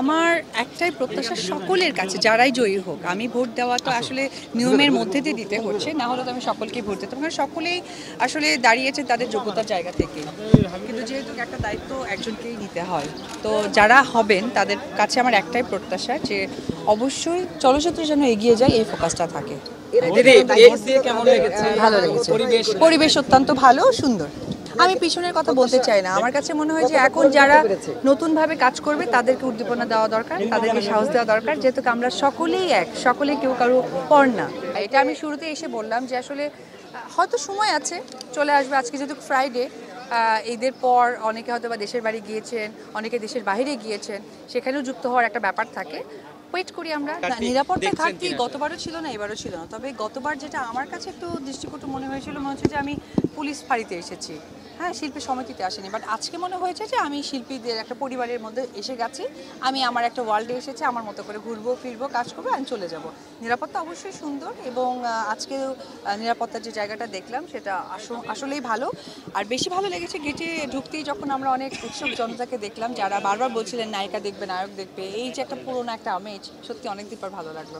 আমার একটাই প্রত্যাশা সকলের কাছে যারাই জয়ী হোক, আমি ভোট দেওয়া তো আসলে নিয়মের মধ্যে দিয়ে দিতে হচ্ছে, না হলে তো আমি সকলকেই ভোট দিতাম, কারণ সকলেই আসলে দাঁড়িয়েছে তাদের যোগ্যতার জায়গা থেকে। কিন্তু যেহেতু একটা দায়িত্ব একজনকেই নিতে হয়, তো যারা হবেন তাদের কাছে আমার একটাই প্রত্যাশা যে অবশ্যই চলচ্চিত্র যেন এগিয়ে যায়, এই ফোকাসটা থাকে। ভালো লেগেছে, পরিবেশ অত্যন্ত ভালো, সুন্দর। আমি পিছনের কথা বলতে চাই না, আমার কাছে মনে হয় যে এখন যারা নতুনভাবে কাজ করবে তাদেরকে উদ্দীপনা দেওয়া দরকার, তাদেরকে সাহস দেওয়া দরকার, যেহেতু আমরা সকলেই এক, সকলে কেউ কারো পর না। এটা আমি শুরুতে এসে বললাম যে আসলে হয়তো সময় আছে, চলে আসবে। আজকে যেহেতু ফ্রাইডে, ঈদের পর অনেকে হয়তো বা দেশের বাড়ি গিয়েছেন, অনেকে দেশের বাইরে গিয়েছেন, সেখানেও যুক্ত হওয়ার একটা ব্যাপার থাকে। ওয়েট করি আমরা। নিরাপত্তা ঘাটতি গতবারও ছিল না, এবারও ছিল না, তবে গতবার যেটা আমার কাছে একটু দৃষ্টিকটু মনে হয়েছিল, মনে হচ্ছে যে আমি পুলিশ ফাঁড়িতে এসেছি, হ্যাঁ, শিল্পী সমিতিতে আসেনি। বাট আজকে মনে হয়েছে যে আমি শিল্পীদের একটা পরিবারের মধ্যে এসে গেছি, আমি আমার একটা ওয়ার্ল্ডে এসেছি, আমার মতো করে ঘুরবো ফিরবো, কাজ করবো, আমি চলে যাব। নিরাপত্তা অবশ্যই সুন্দর, এবং আজকেও নিরাপত্তার যে জায়গাটা দেখলাম সেটা আসলেই ভালো। আর বেশি ভালো লেগেছে গেটে ঢুকতেই যখন আমরা অনেক উৎসুক জনতাকে দেখলাম, যারা বারবার বলছিলেন নায়িকা দেখবে, নায়ক দেখবে, এই যে একটা পুরোনো একটা আমেজ, সত্যি অনেকদিন পর ভালো লাগলো।